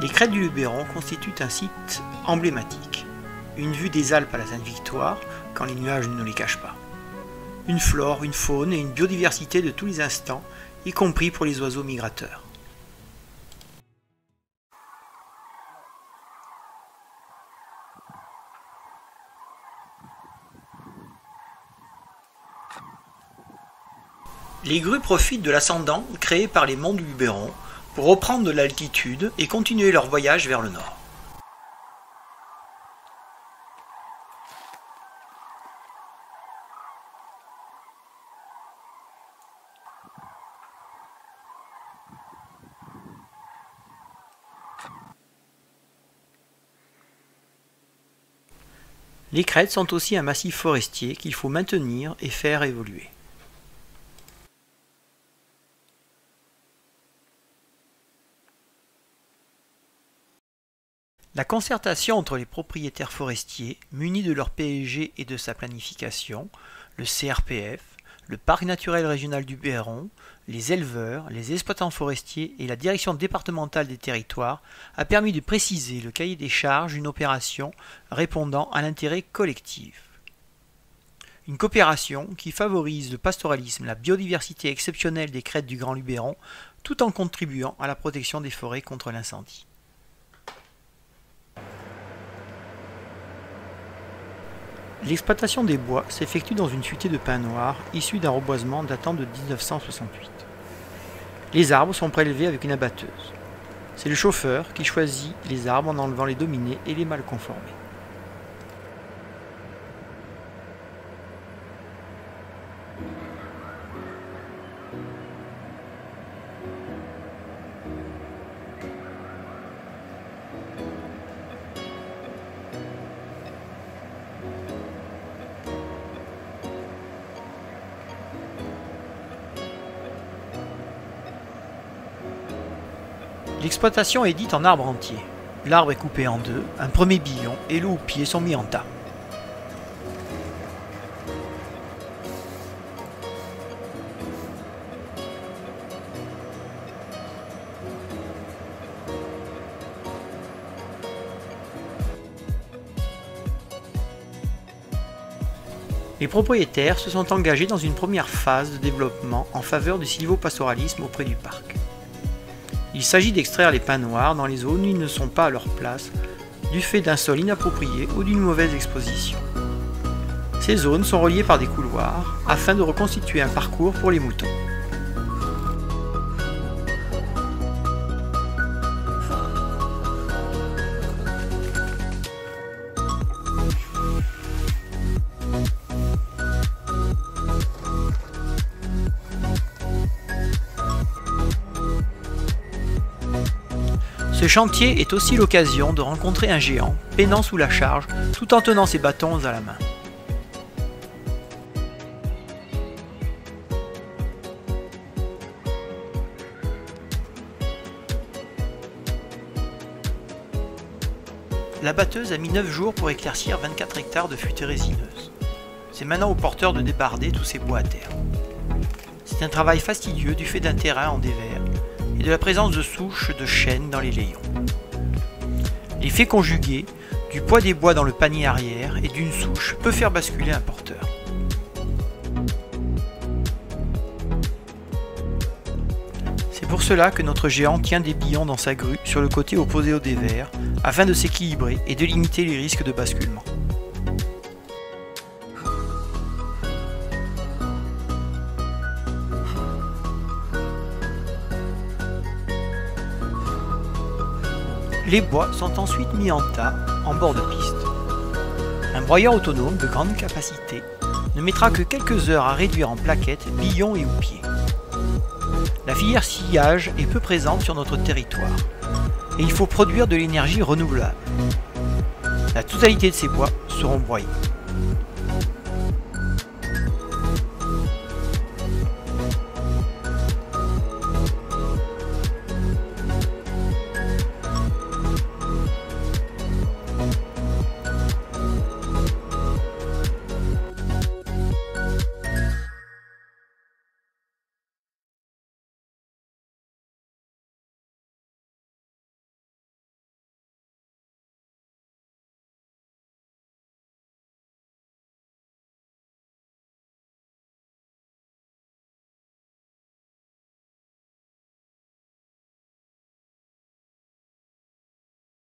Les crêtes du Luberon constituent un site emblématique. Une vue des Alpes à la Sainte-Victoire, quand les nuages ne les cachent pas. Une flore, une faune et une biodiversité de tous les instants, y compris pour les oiseaux migrateurs. Les grues profitent de l'ascendant créé par les monts du Luberon pour reprendre de l'altitude et continuer leur voyage vers le nord. Les crêtes sont aussi un massif forestier qu'il faut maintenir et faire évoluer. La concertation entre les propriétaires forestiers, munis de leur PEG et de sa planification, le CRPF, le Parc naturel régional du Luberon, les éleveurs, les exploitants forestiers et la direction départementale des territoires a permis de préciser le cahier des charges d'une opération répondant à l'intérêt collectif. Une coopération qui favorise le pastoralisme, la biodiversité exceptionnelle des crêtes du Grand Luberon, tout en contribuant à la protection des forêts contre l'incendie. L'exploitation des bois s'effectue dans une futaie de pins noirs issue d'un reboisement datant de 1968. Les arbres sont prélevés avec une abatteuse. C'est le chauffeur qui choisit les arbres en enlevant les dominés et les mal conformés. L'exploitation est dite en arbre entier. L'arbre est coupé en deux, un premier billon et le houppier sont mis en tas. Les propriétaires se sont engagés dans une première phase de développement en faveur du sylvopastoralisme auprès du parc. Il s'agit d'extraire les pins noirs dans les zones où ils ne sont pas à leur place, du fait d'un sol inapproprié ou d'une mauvaise exposition. Ces zones sont reliées par des couloirs afin de reconstituer un parcours pour les moutons. Ce chantier est aussi l'occasion de rencontrer un géant, peinant sous la charge, tout en tenant ses bâtons à la main. La batteuse a mis 9 jours pour éclaircir 24 hectares de futaies résineuses. C'est maintenant au porteur de débarder tous ces bois à terre. C'est un travail fastidieux du fait d'un terrain en dévers et de la présence de souches de chêne dans les layons. L'effet conjugué du poids des bois dans le panier arrière et d'une souche peut faire basculer un porteur. C'est pour cela que notre géant tient des billons dans sa grue sur le côté opposé au dévers afin de s'équilibrer et de limiter les risques de basculement. Les bois sont ensuite mis en tas en bord de piste. Un broyeur autonome de grande capacité ne mettra que quelques heures à réduire en plaquettes, billons et houppiers. La filière sciage est peu présente sur notre territoire et il faut produire de l'énergie renouvelable. La totalité de ces bois seront broyés.